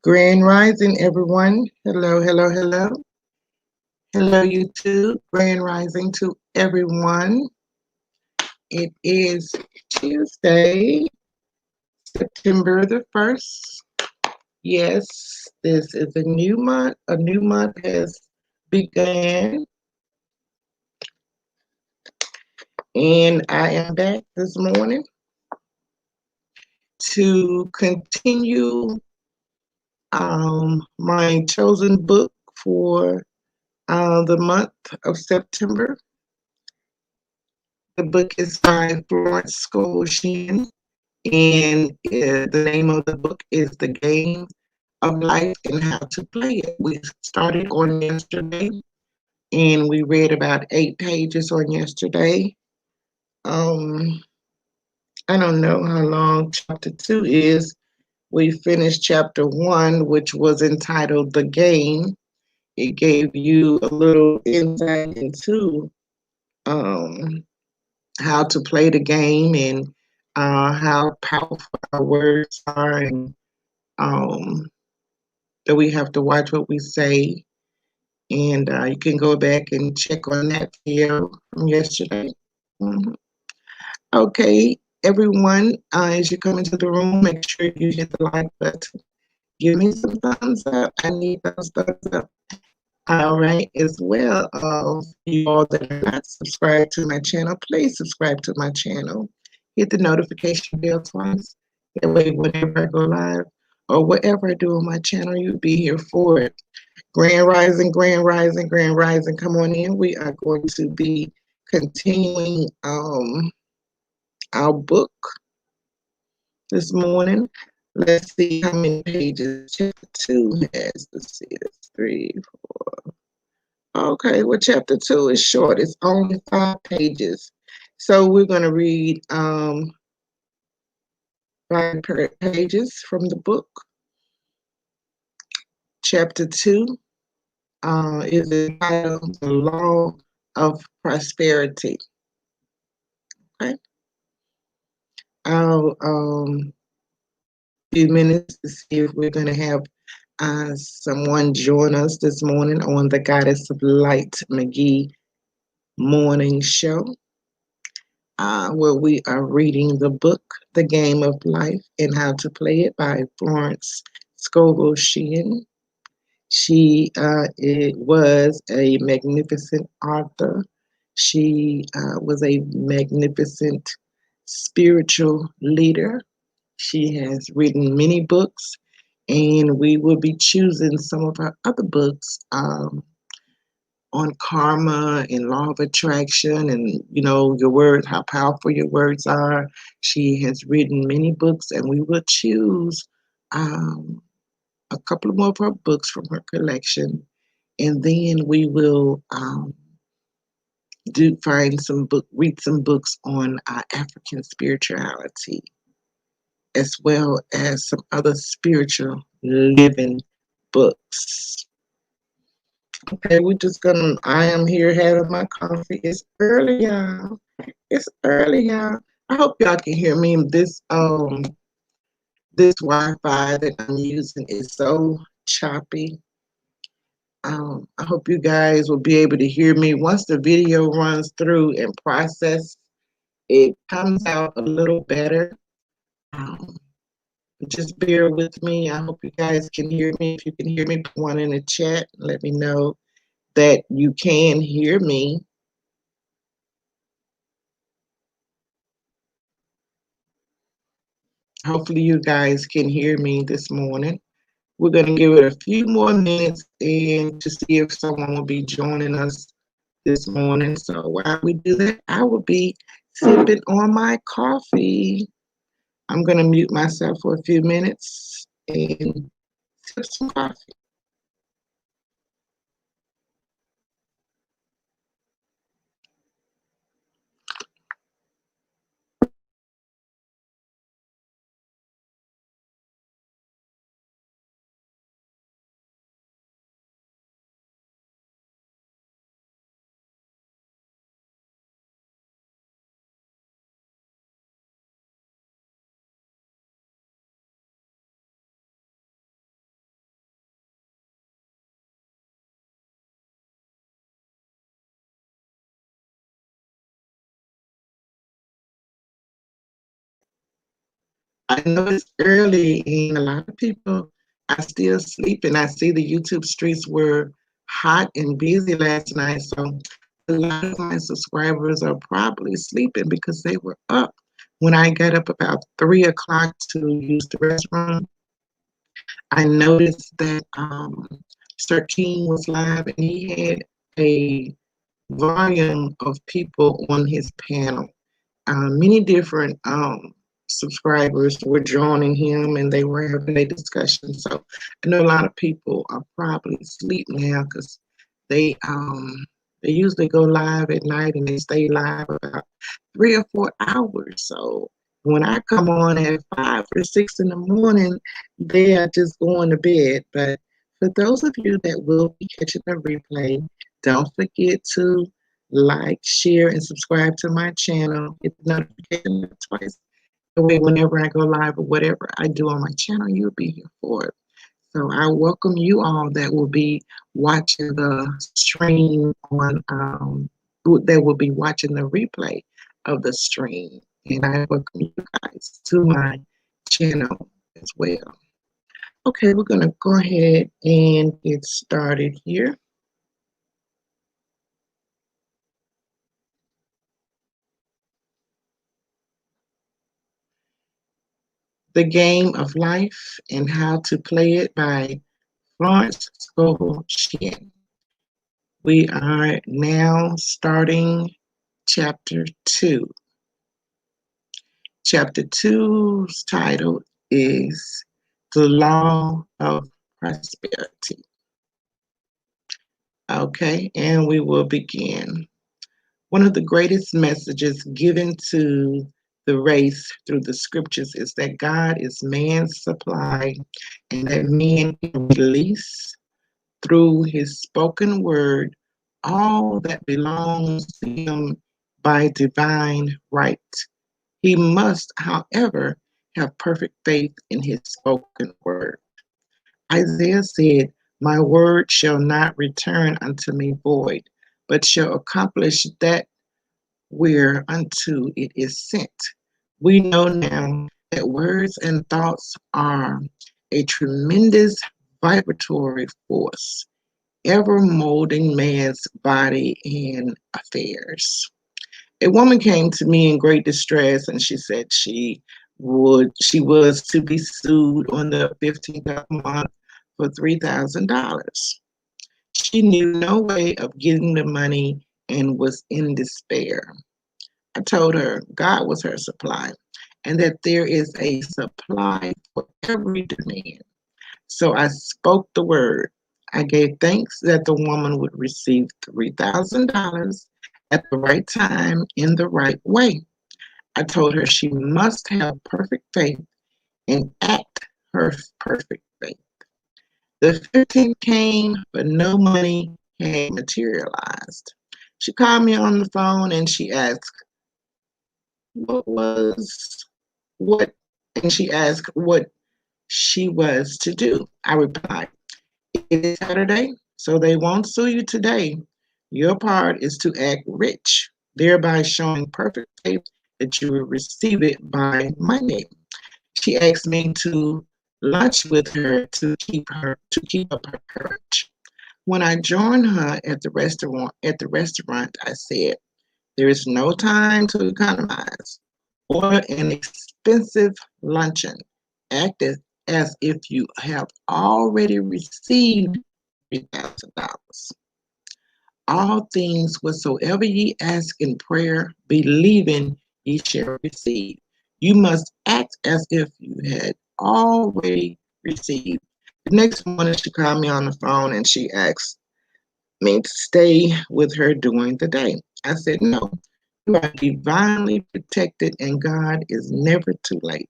Grand Rising, everyone. Hello, hello, hello. Hello, YouTube. Grand Rising to everyone. It is Tuesday, September the 1st. Yes, this is a new month. A new month has begun. And I am back this morning to continue my chosen book for the month of September. The book is by Florence Scovel Shinn, and the name of the book is The Game of Life and How to Play It. We started on yesterday, and we read about 8 pages on yesterday. I don't know how long chapter 2 is. We finished chapter 1, which was entitled The Game. It gave you a little insight into how to play the game and how powerful our words are, and that we have to watch what we say. And you can go back and check on that video from yesterday. Okay, everyone, as you come into the room, make sure you hit the like button. Give me some thumbs up. I need those thumbs up. All right, as well, you all that are not subscribed to my channel, please subscribe to my channel. Hit the notification bell twice. That way, whenever I go live or whatever I do on my channel, you'll be here for it. Grand Rising, Grand Rising, Grand Rising. Come on in. We are going to be continuing our book this morning. Let's see how many pages chapter 2 has. Let's see, it's 3, 4. Okay, well, chapter 2 is short. It's only 5 pages. So we're going to read 5 pages from the book. Chapter 2 is entitled The Law of Prosperity. Okay. I'll few minutes to see if we're going to have someone join us this morning on the Goddess of Light Magee morning show, where we are reading the book The Game of Life and How to Play It by Florence Scovel Shinn. She was a magnificent author. She was a magnificent spiritual leader. She has written many books, and we will be choosing some of her other books on karma and law of attraction, and your words, how powerful your words are. She has written many books, and we will choose a couple more of her books from her collection, and then we will read some books on African spirituality, as well as some other spiritual living books. Okay, I am here having my coffee. It's early, y'all. It's early, y'all. I hope y'all can hear me. This Wi-Fi that I'm using is so choppy. I hope you guys will be able to hear me. Once the video runs through and process, it comes out a little better. Um, just bear with me. I hope you guys can hear me. If you can hear me, put one in the chat. Let me know that you can hear me. Hopefully you guys can hear me this morning. We're going to give it a few more minutes and to see if someone will be joining us this morning. So while we do that, I will be sipping on my coffee. I'm going to mute myself for a few minutes and sip some coffee. I know it's early and a lot of people are still sleeping. I see the YouTube streets were hot and busy last night, so a lot of my subscribers are probably sleeping because they were up when I got up about 3 o'clock to use the restroom. I noticed that Sir King was live and he had a volume of people on his panel. Many different subscribers were joining him and they were having a discussion. So I know a lot of people are probably asleep now because they usually go live at night and they stay live about 3 or 4 hours. So when I come on at 5 or 6 in the morning, they are just going to bed. But for those of you that will be catching the replay, don't forget to like, share, and subscribe to my channel. Hit the notification twice. That way, whenever I go live or whatever I do on my channel, you'll be here for it. So I welcome you all that will be watching the stream on, that will be watching the replay of the stream. And I welcome you guys to my channel as well. Okay, we're going to go ahead and get started here. The Game of Life and How to Play It by Florence Scovel Shinn. We are now starting chapter 2. Chapter 2's title is The Law of Prosperity. Okay, and we will begin. One of the greatest messages given to the race through the scriptures is that God is man's supply and that man can release through his spoken word all that belongs to him by divine right. He must, however, have perfect faith in his spoken word. Isaiah said, "My word shall not return unto me void, but shall accomplish that whereunto it is sent." We know now that words and thoughts are a tremendous vibratory force, ever molding man's body and affairs. A woman came to me in great distress and she said she was to be sued on the 15th of the month for $3,000. She knew no way of getting the money and was in despair. I told her God was her supply and that there is a supply for every demand. So I spoke the word. I gave thanks that the woman would receive $3,000 at the right time in the right way. I told her she must have perfect faith and act her perfect faith. The 15th came, but no money had materialized. She called me on the phone and she asked, what was what and she asked what she was to do. I replied, "It is Saturday. so they won't sue you today. Your part is to act rich, thereby showing perfect faith that you will receive it by Monday. She asked me to lunch with her to keep up her courage. When I joined her at the restaurant, I said, there is no time to economize. Order an expensive luncheon. Act as if you have already received $3,000. All things whatsoever ye ask in prayer, believing ye shall receive. You must act as if you had already received. The next morning, she called me on the phone and she asked me to stay with her during the day. I said, no, you are divinely protected and God is never too late.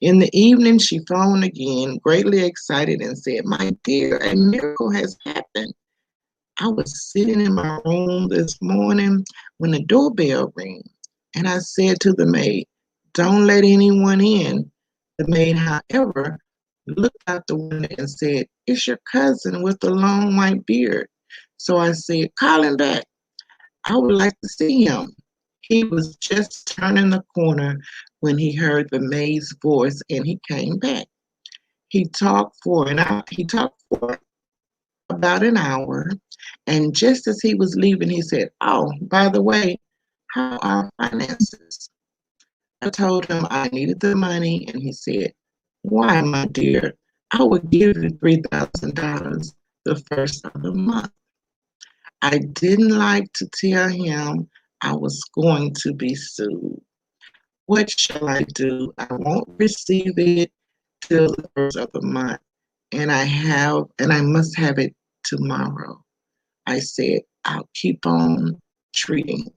In the evening, she phoned again, greatly excited, and said, my dear, a miracle has happened. I was sitting in my room this morning when the doorbell rang, and I said to the maid, don't let anyone in. The maid, however, looked out the window and said, it's your cousin with the long white beard. So I said, call him back. I would like to see him. He was just turning the corner when he heard the maid's voice and he came back. He talked for about an hour, and just as he was leaving, he said, oh, by the way, how are finances? I told him I needed the money, and he said, why, my dear, I would give you $3,000 the first of the month. I didn't like to tell him I was going to be sued. What shall I do? I won't receive it till the first of the month, and I must have it tomorrow. I said, I'll keep on treating.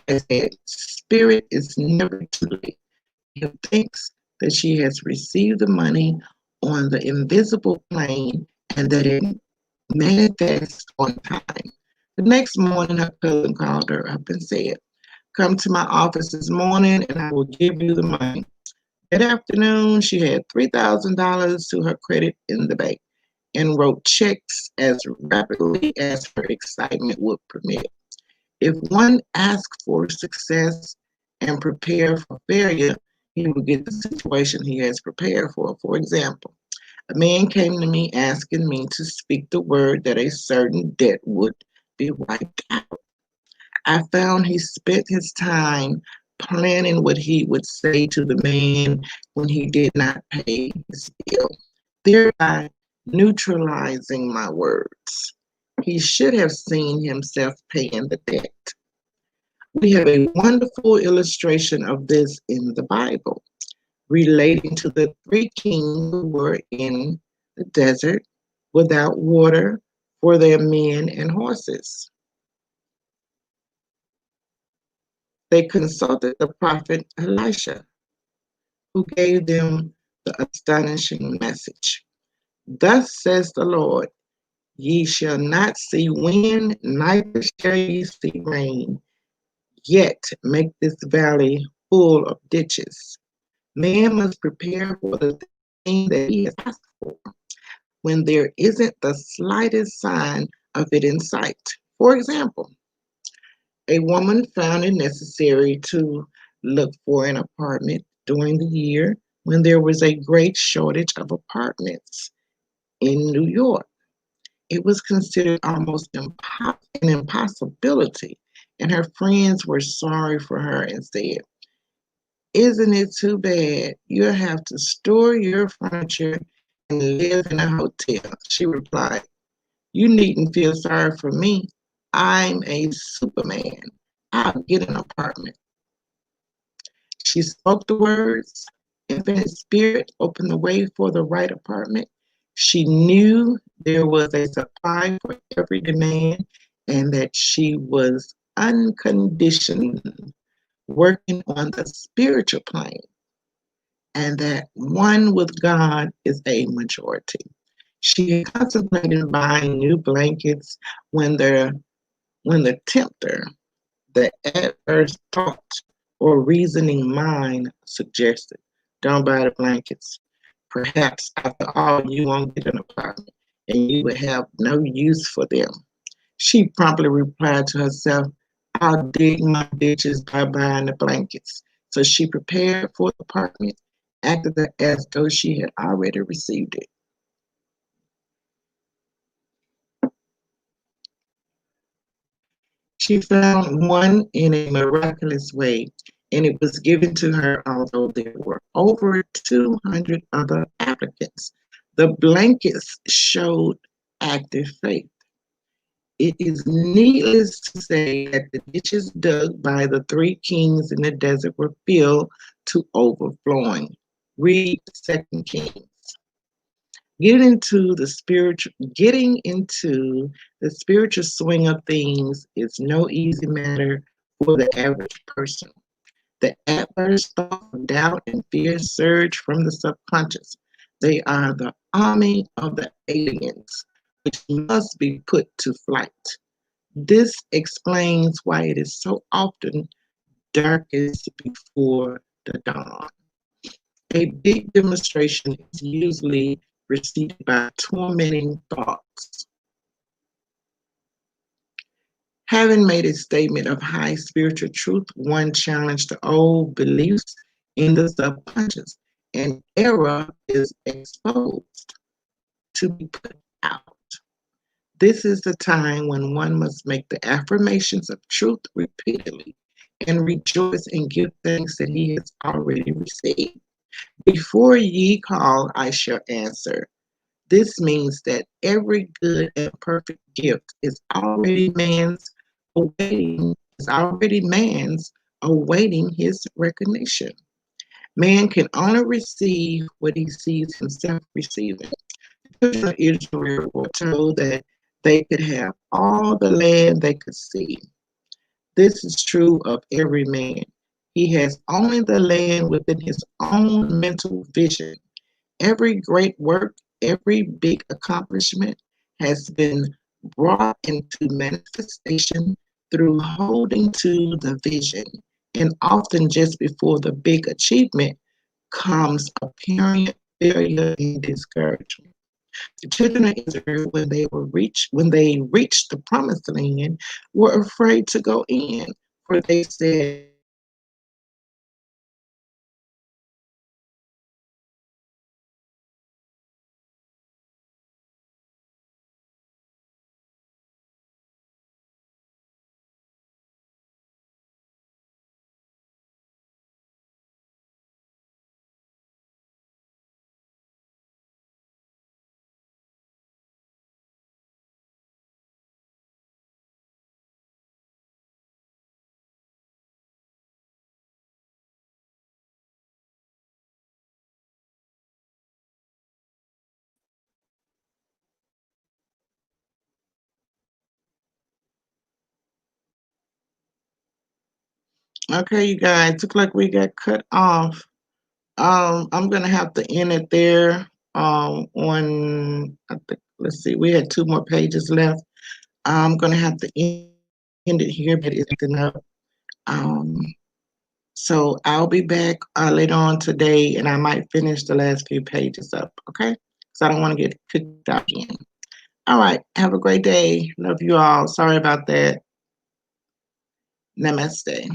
I said, Spirit is never too late. He thinks that she has received the money on the invisible plane and that it manifests on time. The next morning, her cousin called her up and said, come to my office this morning and I will give you the money. That afternoon, she had $3,000 to her credit in the bank and wrote checks as rapidly as her excitement would permit. If one asks for success and prepare for failure, he will get the situation he has prepared for. For example, a man came to me asking me to speak the word that a certain debt would be wiped out. I found he spent his time planning what he would say to the man when he did not pay his bill, thereby neutralizing my words. He should have seen himself paying the debt. We have a wonderful illustration of this in the Bible, relating to the three kings who were in the desert without water for their men and horses. They consulted the prophet Elisha, who gave them the astonishing message. Thus says the Lord, ye shall not see wind, neither shall ye see rain, yet make this valley full of ditches. Man must prepare for the thing that he has asked for when there isn't the slightest sign of it in sight. For example, a woman found it necessary to look for an apartment during the year when there was a great shortage of apartments in New York. It was considered almost an impossibility, and her friends were sorry for her and said, isn't it too bad? You'll have to store your furniture and live in a hotel. She replied, you needn't feel sorry for me. I'm a superman. I'll get an apartment. She spoke the words. Infinite Spirit opened the way for the right apartment. She knew there was a supply for every demand and that she was unconditioned working on the spiritual plane and that one with God is a majority. She had contemplated buying new blankets when the tempter, the adverse thought or reasoning mind suggested, don't buy the blankets. Perhaps after all, you won't get an apartment. and you would have no use for them. She promptly replied to herself, I'll dig my ditches by buying the blankets. So she prepared for the apartment, acted as though she had already received it. She found one in a miraculous way, and it was given to her, although there were over 200 other applicants. The blankets showed active faith. It is needless to say that the ditches dug by the three kings in the desert were filled to overflowing. Read Second Kings. Getting into the spiritual swing of things is no easy matter for the average person. The adverse thoughts of doubt and fear surge from the subconscious. They are the army of the aliens, which must be put to flight. This explains why it is so often darkest before the dawn. A big demonstration is usually preceded by tormenting thoughts. Having made a statement of high spiritual truth, one challenged the old beliefs in the subconscious. An error is exposed to be put out. This is the time when one must make the affirmations of truth repeatedly and rejoice and give thanks that he has already received. Before ye call, I shall answer. This means that every good and perfect gift is already man's awaiting his recognition. Man can only receive what he sees himself receiving. The children of Israel were told that they could have all the land they could see. This is true of every man. He has only the land within his own mental vision. Every great work, every big accomplishment has been brought into manifestation through holding to the vision. And often, just before the big achievement comes apparent failure and discouragement. The children of Israel, when they reached the promised land, were afraid to go in, for they said, okay, you guys, look like we got cut off. I'm gonna have to end it there. On I think, let's see, we had two more pages left. I'm gonna have to end it here, but it's acting up. Um, so I'll be back later on today, and I might finish the last few pages up. Okay, because I don't want to get kicked out again. All right, have a great day. Love you all. Sorry about that. Namaste.